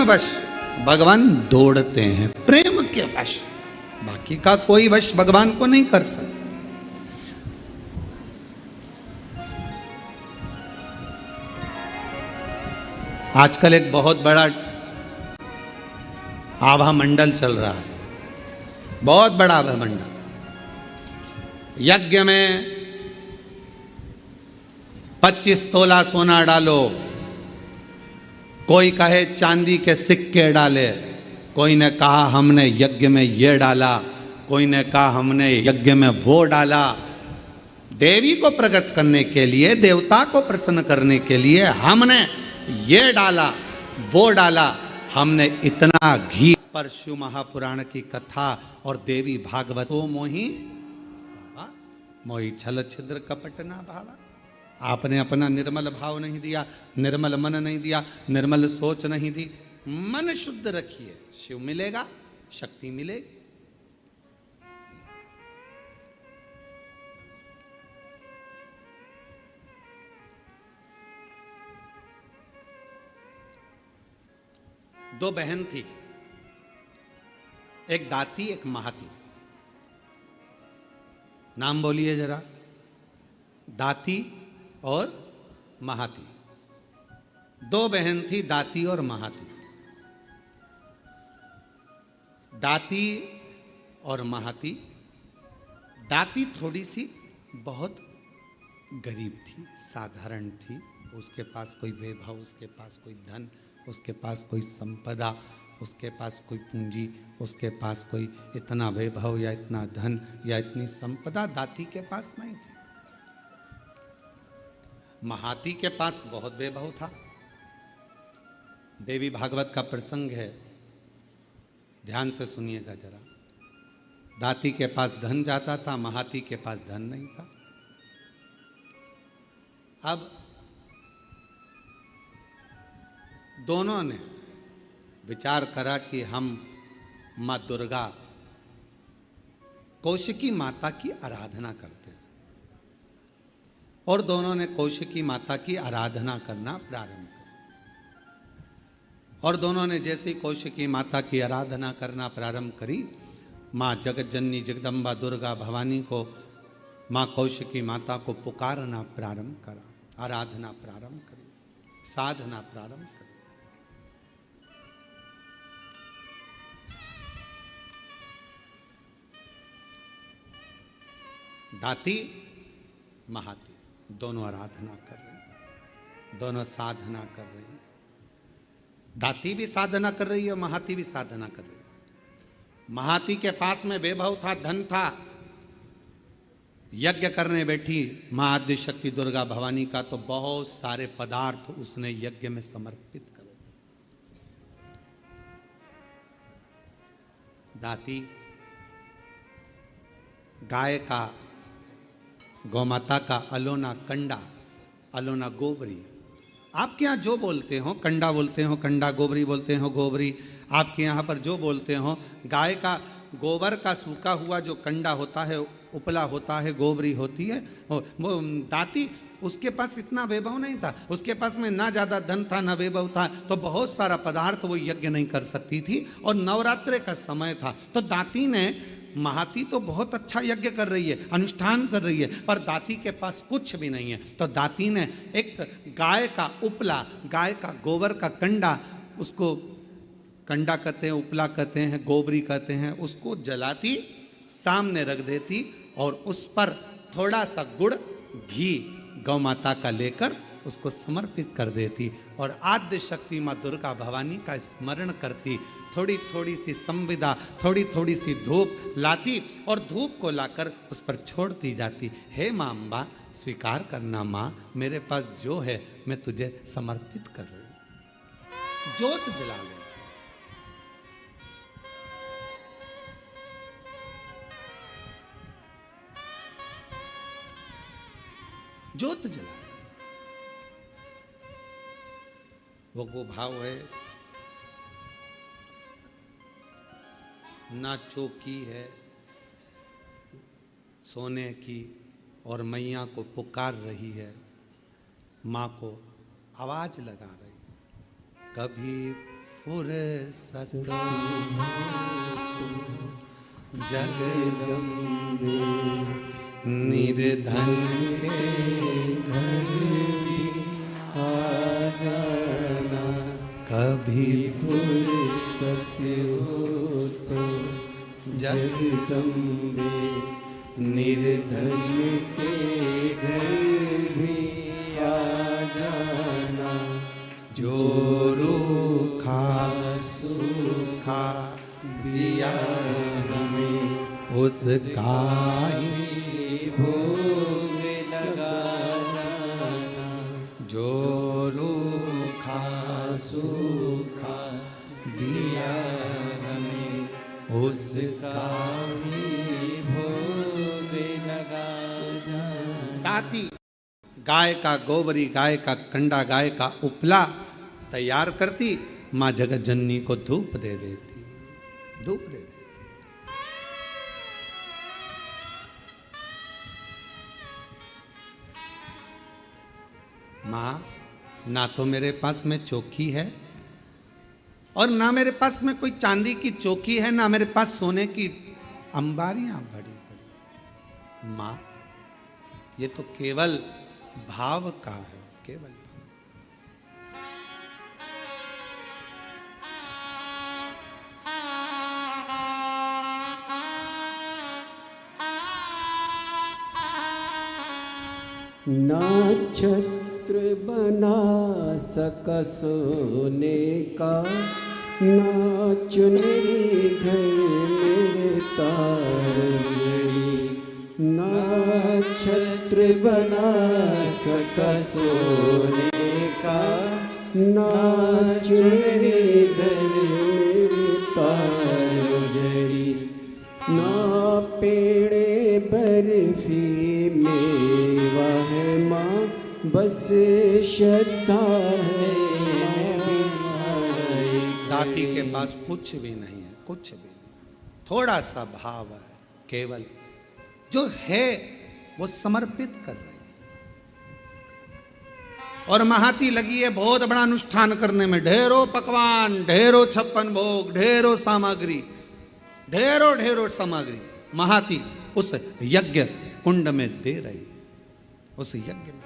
वश भगवान दौड़ते हैं, प्रेम के वश। बाकी का कोई वश भगवान को नहीं कर सकता। आजकल एक बहुत बड़ा आभा मंडल चल रहा है, बहुत बड़ा आभा मंडल। यज्ञ में 25 तोला सोना डालो, कोई कहे चांदी के सिक्के डाले, कोई ने कहा हमने यज्ञ में ये डाला, कोई ने कहा हमने यज्ञ में वो डाला। देवी को प्रकट करने के लिए, देवता को प्रसन्न करने के लिए हमने ये डाला, वो डाला, हमने इतना घी। पर शिव महापुराण की कथा और देवी भागवत तो मोही छल छिद्र कपट ना भावा। आपने अपना निर्मल भाव नहीं दिया, निर्मल मन नहीं दिया, निर्मल सोच नहीं दी। मन शुद्ध रखिए, शिव मिलेगा, शक्ति मिलेगी। दो बहन थी, एक दाती एक महाती। नाम बोलिए जरा, दाती और महाती। दो बहन थी, दाती और महाती। दाती और महाती। दाती थोड़ी सी बहुत गरीब थी, साधारण थी। उसके पास कोई वैभव, उसके पास कोई धन, उसके पास कोई संपदा, उसके पास कोई पूंजी, उसके पास कोई इतना वैभव या इतना धन या इतनी संपदा दाती के पास नहीं थी। महाती के पास बहुत वैभव था। देवी भागवत का प्रसंग है, ध्यान से सुनिएगा जरा। दाती के पास धन जाता था, महाती के पास धन नहीं था। अब दोनों ने विचार करा कि हम माँ दुर्गा, कौशिकी माता की आराधना करते हैं। और दोनों ने कौशिकी माता की आराधना करना प्रारंभ किया। और दोनों ने जैसे ही कौशिकी माता की आराधना करना प्रारंभ करी, माँ जगतजननी जगदम्बा दुर्गा भवानी को, माँ कौशिकी माता को पुकारना प्रारंभ करा, आराधना प्रारंभ करी, साधना प्रारंभ करी। दाती महाती दोनों आराधना कर रहे हैं, दोनों साधना कर रही हैं। दाती भी साधना कर रही है, महाती भी साधना कर रही है। महाती के पास में वैभव था, धन था। यज्ञ करने बैठी मां आद्य शक्ति दुर्गा भवानी का तो बहुत सारे पदार्थ उसने यज्ञ में समर्पित कर दिए। दाती गाय का, गौमाता का अलोना कंडा, अलोना गोबरी, आपके यहाँ जो बोलते हो, कंडा बोलते हो कंडा, गोबरी बोलते हो गोबरी, आपके यहाँ पर जो बोलते हो, गाय का गोबर का सूखा हुआ जो कंडा होता है, उपला होता है, गोबरी होती है। वो दाती, उसके पास इतना वैभव नहीं था, उसके पास में ना ज़्यादा धन था ना वैभव था, तो बहुत सारा पदार्थ वो यज्ञ नहीं कर सकती थी। और नवरात्रे का समय था, तो दाती ने, महाती तो बहुत अच्छा यज्ञ कर रही है, अनुष्ठान कर रही है, पर दाती के पास कुछ भी नहीं है। तो दाती ने एक गाय का उपला, गाय का गोबर का कंडा, उसको कंडा कहते हैं, उपला कहते हैं, गोबरी कहते हैं, उसको जलाती, सामने रख देती और उस पर थोड़ा सा गुड़ घी गौ माता का लेकर उसको समर्पित कर देती और आद्य शक्ति माँ दुर्गा भवानी का स्मरण करती। थोड़ी थोड़ी सी संविदा, थोड़ी थोड़ी सी धूप लाती और धूप को लाकर उस पर छोड़ती जाती। हे माँ अम्बा, स्वीकार करना माँ, मेरे पास जो है मैं तुझे समर्पित कर रही हूँ। ज्योत जला ले, ज्योत जला, वो भाव है ना, चौकी है सोने की और मैया को पुकार रही है, माँ को आवाज लगा रही है। कभी फुर्सत जगदम्बे निर्धन के घर भी आ जाना, कभी फुर्सत हो तो जगदम्बे निर्धन के घर भी आ जाना, जो रूखा सूखा दिया हमें उसका ही भोग लगा जाना, जो रूखा सूखा दिया हमें उसका ही भोग लगा जाना। दाती गाय का गोबरी, गाय का कंडा, गाय का उपला तैयार करती, माँ जगत जननी को धूप दे देती, धूप दे देती। माँ, ना तो मेरे पास में चौकी है और ना मेरे पास में कोई चांदी की चौकी है, ना मेरे पास सोने की अंबारियां बड़ी बड़ी। माँ, ये तो केवल भाव का है, केवल ना छत्र बना सका सोने का, ना चुनरी घर मेरे तार जड़ी, ना छत्र बना सका सोने का, ना चुनरी घर मेरे तार जड़ी, ना पेड़े बर्फी मेवा है माँ, बस श्रद्धा है। दाती के पास कुछ भी नहीं है, कुछ भी नहीं, थोड़ा सा भाव है, केवल जो है वो समर्पित कर रही है। और महाती लगी है बहुत बड़ा अनुष्ठान करने में, ढेरों पकवान, ढेरों 56 भोग, ढेरों सामग्री, ढेरों ढेरों सामग्री महाती उस यज्ञ कुंड में दे रही, उस यज्ञ में दे रही।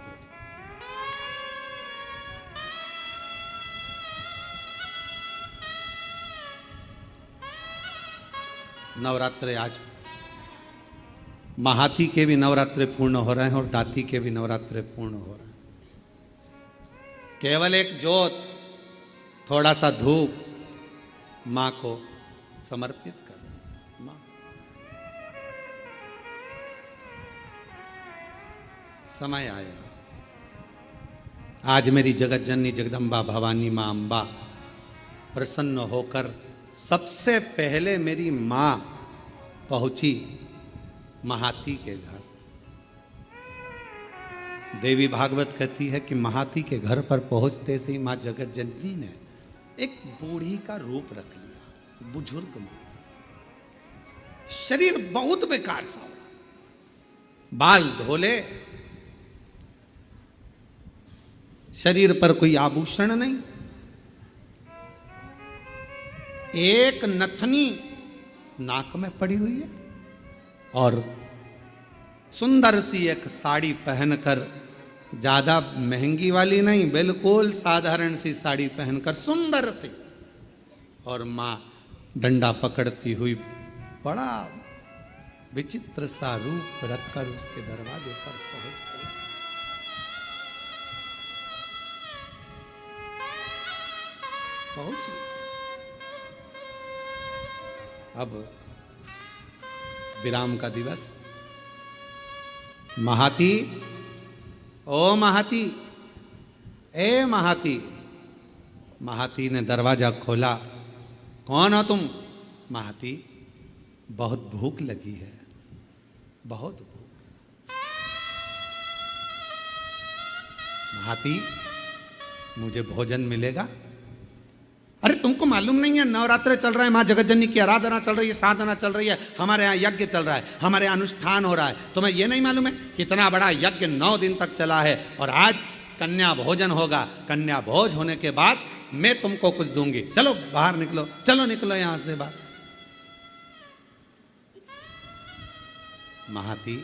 नवरात्रे आज महाती के भी नवरात्रे पूर्ण हो रहे हैं और दाती के भी नवरात्रे पूर्ण हो रहे हैं। केवल एक जोत, थोड़ा सा धूप मां को समर्पित कर रहे हैं। मां, समय आया, आज मेरी जगत जननी जगदम्बा भवानी मां अम्बा प्रसन्न होकर सबसे पहले मेरी मां पहुंची महाती के घर। देवी भागवत कहती है कि महाती के घर पर पहुंचते से ही मां जगत जननी ने एक बूढ़ी का रूप रख लिया, बुजुर्ग मां, शरीर बहुत बेकार सा हो रहा था, बाल धोले, शरीर पर कोई आभूषण नहीं, एक नथनी नाक में पड़ी हुई है और सुंदर सी एक साड़ी पहनकर, ज्यादा महंगी वाली नहीं, बिल्कुल साधारण सी साड़ी पहनकर सुंदर सी, और मां डंडा पकड़ती हुई बड़ा विचित्र सा रूप रखकर उसके दरवाजे पर पहुंची। अब विराम का दिवस, महाती, ओ महाती, ए महाती। महाती ने दरवाजा खोला, कौन हो तुम? महाती, बहुत भूख लगी है, बहुत भूख। महाती, मुझे भोजन मिलेगा? अरे तुमको मालूम नहीं है नवरात्र चल रहा है, माँ जगत जननी की आराधना चल रही है, साधना चल रही है, हमारे यहाँ यज्ञ चल रहा है, हमारे यहाँ अनुष्ठान हो रहा है, तुम्हें ये नहीं मालूम है कितना बड़ा यज्ञ 9 दिन तक चला है और आज कन्या भोजन होगा। कन्या भोज होने के बाद मैं तुमको कुछ दूंगी, चलो बाहर निकलो, चलो निकलो यहां से बाहर। महाती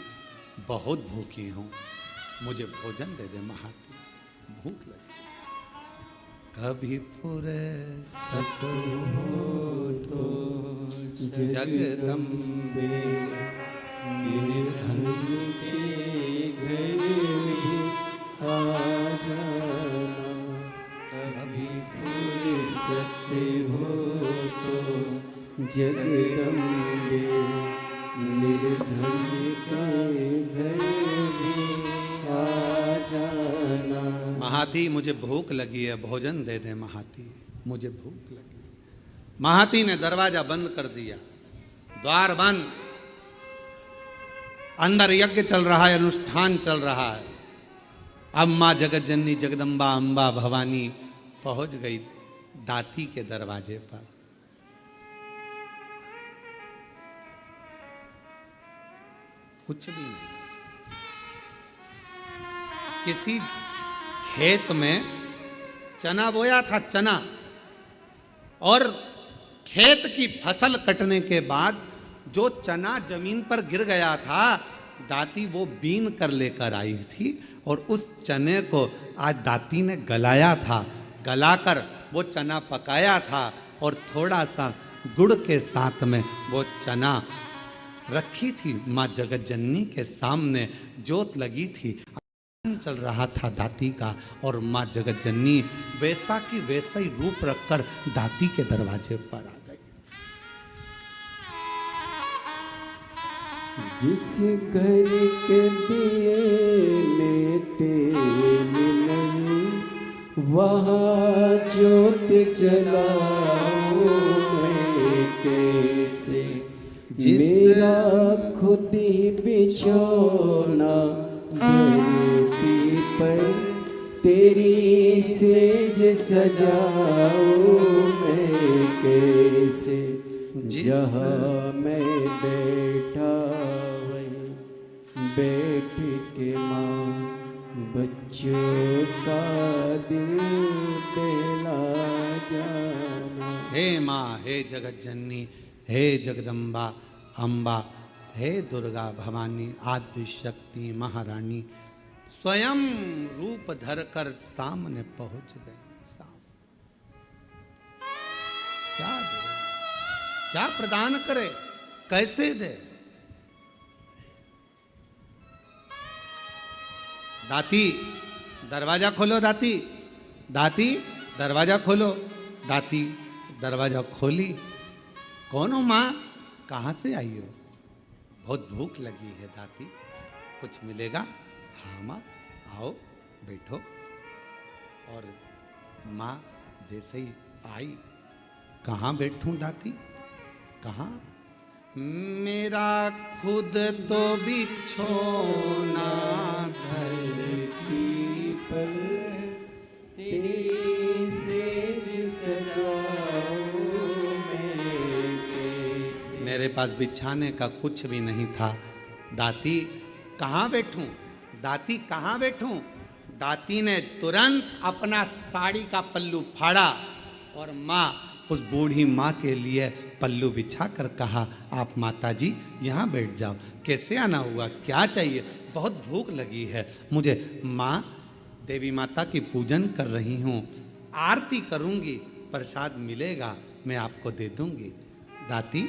बहुत भूखी हूं, मुझे भोजन दे दे महाती, भूख लगी। कभी फुर्सत हो तो जगदम्बे निर्धन के घर में आ जाना, कभी फुर्सत हो तो जगदम्बे निर्धन के घर में आ जाना। महाती मुझे भूख लगी है, भोजन दे दे महाती, मुझे भूख लगी। महाती ने दरवाजा बंद कर दिया, द्वार बंद, अंदर यज्ञ चल रहा है, अनुष्ठान चल रहा है। अब मां जगत जननी जगदम्बा अंबा भवानी पहुंच गई दाती के दरवाजे पर। कुछ भी नहीं, किसी खेत में चना बोया था, चना, और खेत की फसल कटने के बाद जो चना जमीन पर गिर गया था, दाती वो बीन कर लेकर आई थी और उस चने को आज दाती ने गलाया था, गलाकर वो चना पकाया था और थोड़ा सा गुड़ के साथ में वो चना रखी थी माँ जगत जननी के सामने, जोत लगी थी, चल रहा था दाती का, और माँ जगत जननी वैसा की वैसा ही रूप रखकर दाती के दरवाजे पर आ गई। जिस घर के दिए में तेल नहीं, वहाँ ज्योत जलाऊं मैं कैसे। मेरा खुद ही बिछौना धरती पर, तेरी सेज सजाऊं मैं कैसे। जहाँ मैं बैठा वहीं बैठ के माँ बच्चों का दिल बहला जाना। हे माँ, हे जगत जननी, हे जगदम्बा अम्बा, हे दुर्गा भवानी, आदि शक्ति महारानी, स्वयं रूप धरकर सामने पहुंच गए। क्या दे, क्या प्रदान करे, कैसे दे। दाती दरवाजा खोलो, दाती, दाती दरवाजा खोलो। दाती दरवाजा खोली। कौन हो माँ, कहाँ से आई हो? बहुत भूख लगी है दाती, कुछ मिलेगा? हाँ माँ, आओ बैठो। और माँ जैसे ही आई, कहाँ बैठूं दाती, कहाँ? मेरा खुद तो बिछोना धरती पर, तेरी सेज सजाऊं मैं कैसे। मेरे पास बिछाने का कुछ भी नहीं था। दाती कहाँ बैठूं, दाती कहाँ बैठूं? दाती ने तुरंत अपना साड़ी का पल्लू फाड़ा और माँ, उस बूढ़ी माँ के लिए पल्लू बिछा कर कहा, आप माता जी यहाँ बैठ जाओ। कैसे आना हुआ, क्या चाहिए? बहुत भूख लगी है मुझे। माँ, देवी माता की पूजन कर रही हूँ, आरती करूँगी, प्रसाद मिलेगा मैं आपको दे दूँगी। दाती,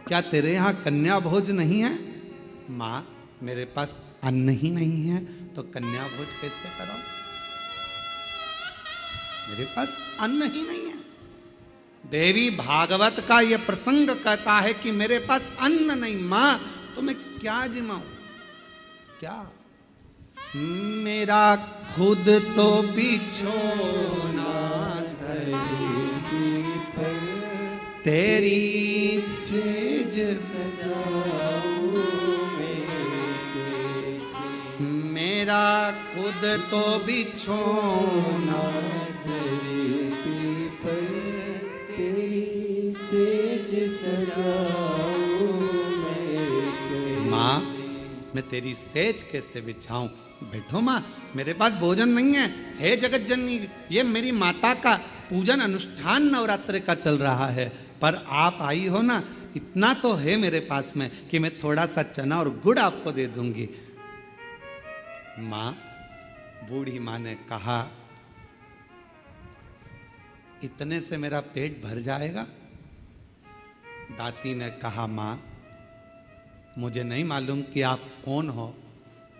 क्या तेरे यहाँ कन्या भोज नहीं है? माँ, मेरे पास अन्न ही नहीं है तो कन्या भोज कैसे करो? मेरे पास अन्न ही नहीं है। देवी भागवत का यह प्रसंग कहता है कि मेरे पास अन्न नहीं। मां, तो मैं क्या जिमाऊं, क्या? मेरा खुद तो बिछोना धरती पर, तेरी सेज सजाऊं मैं कैसे। मेरा खुद तो बिछोना धरती पर, तेरी सेज सजाऊं मैं कैसे। माँ, मैं तेरी सेज कैसे बिछाऊं? बैठो माँ, मेरे पास भोजन नहीं है। हे जगत जननी, ये मेरी माता का पूजन अनुष्ठान नवरात्र का चल रहा है, पर आप आई हो ना, इतना तो है मेरे पास में कि मैं थोड़ा सा चना और गुड़ आपको दे दूंगी। माँ, बूढ़ी माँ ने कहा, इतने से मेरा पेट भर जाएगा? दाती ने कहा, माँ, मुझे नहीं मालूम कि आप कौन हो,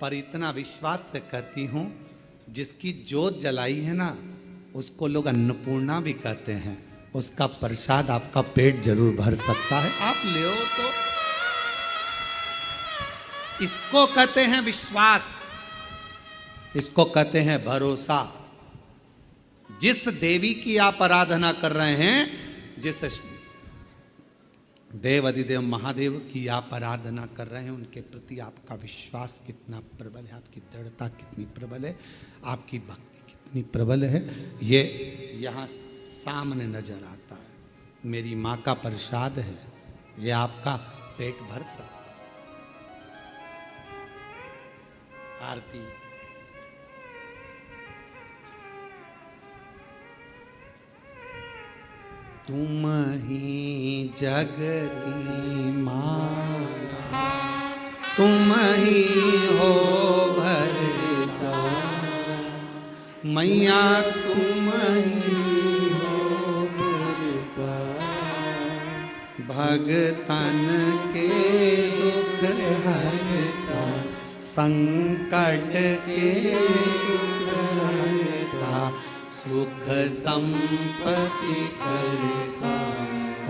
पर इतना विश्वास से कहती हूं, जिसकी जोत जलाई है ना, उसको लोग अन्नपूर्णा भी कहते हैं। उसका प्रसाद आपका पेट जरूर भर सकता है, आप ले तो। इसको कहते हैं विश्वास, इसको कहते हैं भरोसा। जिस देवी की आप आराधना कर रहे हैं, जिस देव अधिदेव महादेव की आप आराधना कर रहे हैं, उनके प्रति आपका विश्वास कितना प्रबल है, आपकी दृढ़ता कितनी प्रबल है, आपकी भक्ति कितनी प्रबल है, ये यहाँ सामने नजर आता है। मेरी माँ का प्रसाद है, ये आपका पेट भर सकता है। आरती। तुम ही जगती माता, तुम ही हो भरता, मैया तुम ही हो भरता, भगतन के दुख हरता, संकट के दुख हरता, सुख संपत्ति करता।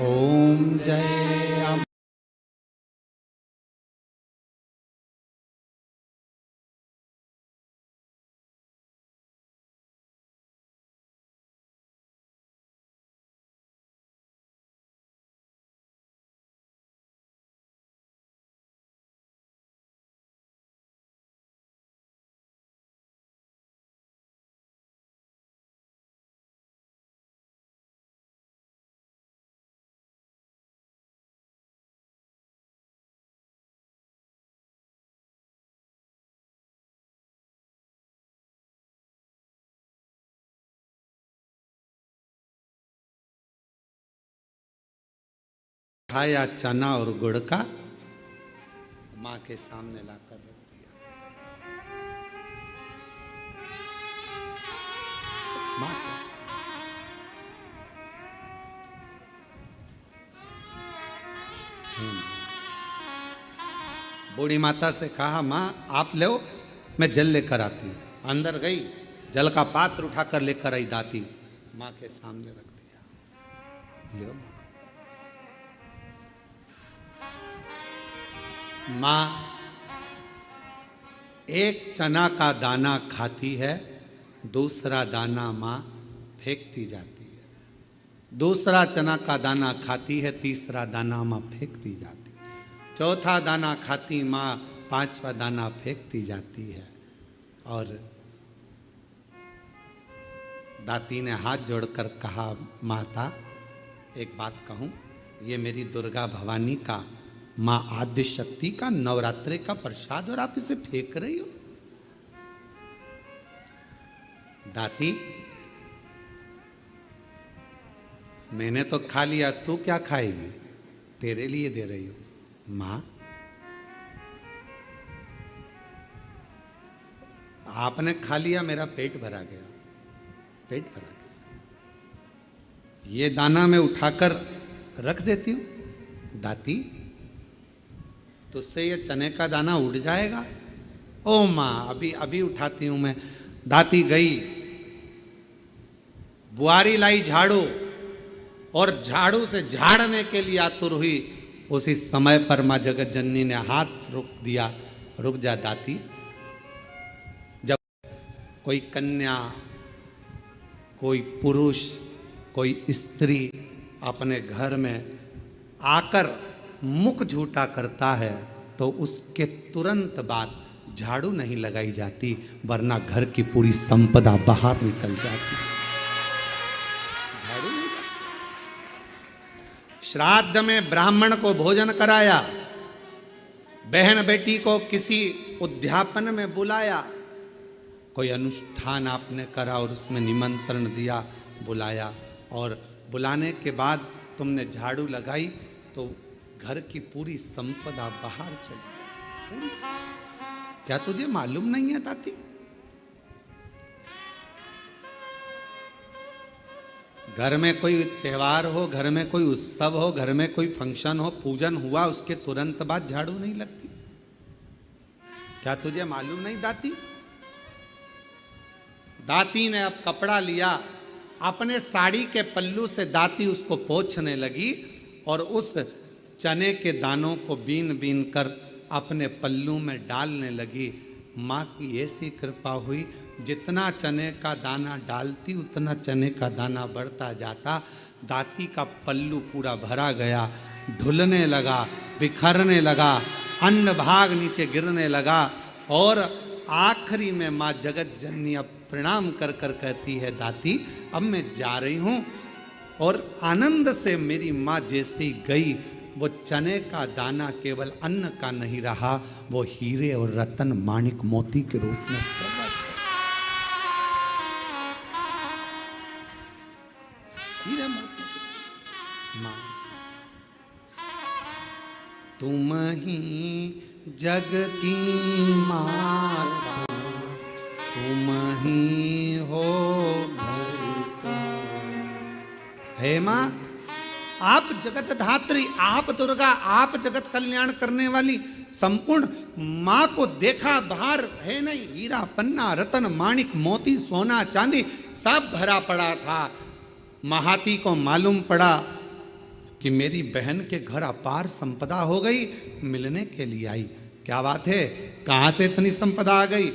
ओम जय अम्बे। खाया चना और गुड़ का, माँ के सामने लाकर रख दिया। माँ के बूढ़ी माता से कहा, माँ आप ले, मैं जल लेकर आती हूँ। अंदर गई, जल का पात्र उठाकर लेकर आई दाती, माँ के सामने रख दिया। लो माँ, एक चना का दाना खाती है, दूसरा दाना माँ फेंकती जाती है। दूसरा चना का दाना खाती है, तीसरा दाना माँ फेंकती जाती है। चौथा दाना खाती माँ, पांचवा दाना फेंकती जाती है। और दाती ने हाथ जोड़कर कहा, माता एक बात कहूँ, ये मेरी दुर्गा भवानी का, माँ आद्य शक्ति का नवरात्रे का प्रसाद, और आप इसे फेंक रही हो। दाती, मैंने तो खा लिया, तू क्या खाएगी? तेरे लिए दे रही हूं। माँ, आपने खा लिया, मेरा पेट भरा गया, पेट भरा गया। ये दाना मैं उठाकर रख देती हूं। दाती, तुझसे ये चने का दाना उड़ जाएगा। ओ माँ, अभी अभी उठाती हूं मैं। दाती गई, बुआरी लाई झाड़ू, और झाड़ू से झाड़ने के लिए आतुर हुई। उसी समय पर माँ जगत जननी ने हाथ रोक दिया। रुक जा दाती, जब कोई कन्या, कोई पुरुष, कोई स्त्री अपने घर में आकर मुख झूठा करता है, तो उसके तुरंत बाद झाड़ू नहीं लगाई जाती, वरना घर की पूरी संपदा बाहर निकल जाती। झाड़ू नहीं। श्राद्ध में ब्राह्मण को भोजन कराया, बहन बेटी को किसी उद्यापन में बुलाया, कोई अनुष्ठान आपने करा और उसमें निमंत्रण दिया, बुलाया, और बुलाने के बाद तुमने झाड़ू लगाई तो घर की पूरी संपदा बाहर चली पूरी। क्या तुझे मालूम नहीं है ताती? घर में कोई त्योहार हो, घर में कोई उत्सव हो, घर में कोई फंक्शन हो, पूजन हुआ, उसके तुरंत बाद झाड़ू नहीं लगती। क्या तुझे मालूम नहीं दाती? दाती ने अब कपड़ा लिया, अपने साड़ी के पल्लू से दाती उसको पोंछने लगी और उस चने के दानों को बीन बीन कर अपने पल्लू में डालने लगी। माँ की ऐसी कृपा हुई, जितना चने का दाना डालती उतना चने का दाना बढ़ता जाता। दाती का पल्लू पूरा भरा गया, ढुलने लगा, बिखरने लगा, अन्न भाग नीचे गिरने लगा और आखिरी में माँ जगत जननी अब प्रणाम कर कर कहती है, दाती अब मैं जा रही हूँ। और आनंद से मेरी माँ जैसी गई, वो चने का दाना केवल अन्न का नहीं रहा, वो हीरे और रतन माणिक मोती के रूप में प्रकट। हीरे मोती माँ, तुम ही जग की माता, तुम ही हो भरता। हे माँ, आप जगत धात्री, आप दुर्गा, आप जगत कल्याण करने वाली संपूर्ण माँ को देखा, बाहर है नहीं, हीरा पन्ना रतन माणिक मोती सोना चांदी सब भरा पड़ा था। महाती को मालूम पड़ा कि मेरी बहन के घर अपार संपदा हो गई, मिलने के लिए आई। क्या बात है, कहाँ से इतनी संपदा आ गई?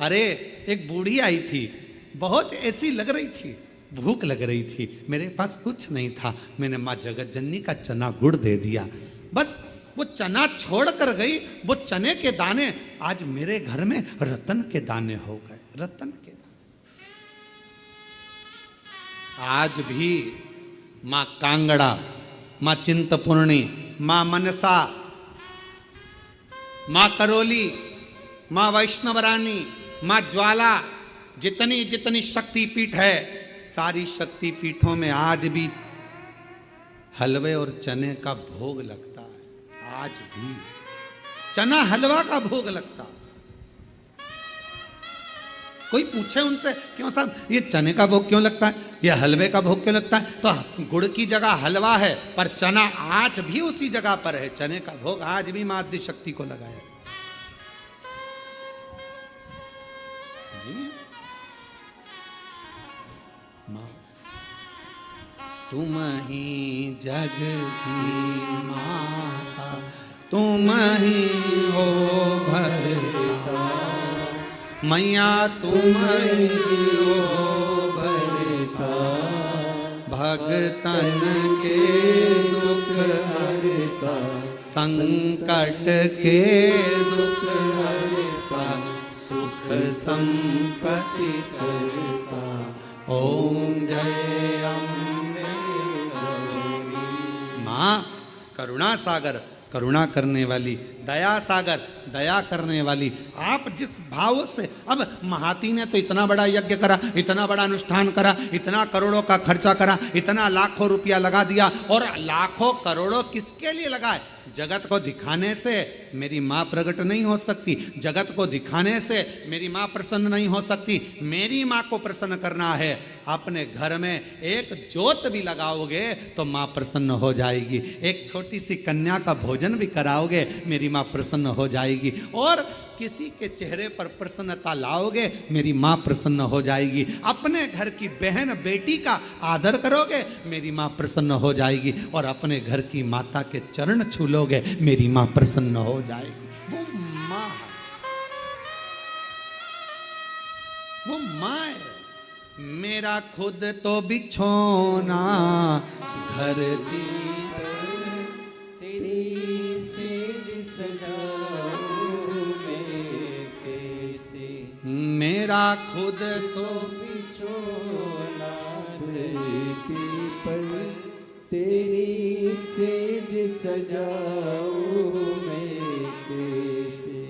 अरे एक बूढ़ी आई थी, बहुत ऐसी लग रही थी, भूख लग रही थी, मेरे पास कुछ नहीं था, मैंने माँ जगत जननी का चना गुड़ दे दिया। बस वो चना छोड़ कर गई, वो चने के दाने आज मेरे घर में रतन के दाने हो गए, रतन के दाने। आज भी माँ कांगड़ा, माँ चिंतपूर्णी, माँ मनसा, माँ करोली, माँ वैष्णवरानी, माँ ज्वाला, जितनी जितनी शक्तिपीठ है, सारी शक्तिपीठों में आज भी हलवे और चने का भोग लगता है। आज भी चना हलवा का भोग लगता है। कोई पूछे उनसे, क्यों साहब ये चने का भोग क्यों लगता है, ये हलवे का भोग क्यों लगता है? तो गुड़ की जगह हलवा है, पर चना आज भी उसी जगह पर है। चने का भोग आज भी माँ आदि शक्ति को लगाया है। माँ, तुम ही जग की माता, तुम ही हो भरता, मैया तुम ही हो भरता, भगतन के दुख हरता, संकट के दुख हरता, सुख संपत्ति करता। ओम जय अम्बे गौरी। माँ करुणा सागर, करुणा करने वाली, दया सागर, दया करने वाली, आप जिस भाव से, अब महाती ने तो इतना बड़ा यज्ञ करा, इतना बड़ा अनुष्ठान करा, इतना करोड़ों का खर्चा करा, इतना लाखों रुपया लगा दिया, और लाखों करोड़ों किसके लिए लगाए? जगत को दिखाने से मेरी माँ प्रकट नहीं हो सकती, जगत को दिखाने से मेरी माँ प्रसन्न नहीं हो सकती। मेरी माँ को प्रसन्न करना है, अपने घर में एक ज्योत भी लगाओगे तो माँ प्रसन्न हो जाएगी, एक छोटी सी कन्या का भोजन भी कराओगे मेरी माँ प्रसन्न हो जाएगी, और किसी के चेहरे पर प्रसन्नता लाओगे मेरी माँ प्रसन्न हो जाएगी। अपने घर की बहन बेटी का आदर करोगे मेरी माँ प्रसन्न हो जाएगी, और अपने घर की माता के चरण छू लोगे मेरी माँ प्रसन्न हो जाएगी। वो माँ है, वो माँ है। मेरा खुद तो बिछोना धरती तेरी सेज सजाऊं मैं कैसे, मेरा खुद तो बिछोना धरती पर, तेरी सेज सजाऊं मैं कैसे,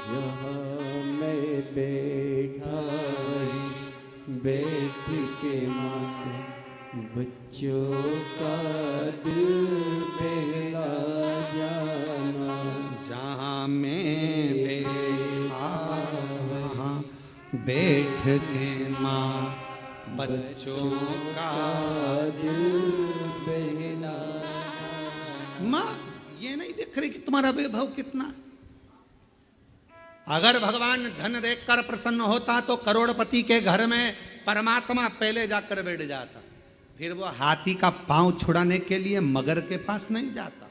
जहाँ मैं बैठा का दिल बहला जाना। जहाँ मैं बैठा वहाँ बैठ के माँ बच्चों का दिल बहला माँ ये नहीं देख रही कि तुम्हारा वैभव कितना। अगर भगवान धन देखकर प्रसन्न होता तो करोड़पति के घर में परमात्मा पहले जाकर बैठ जाता, फिर वो हाथी का पांव छुड़ाने के लिए मगर के पास नहीं जाता।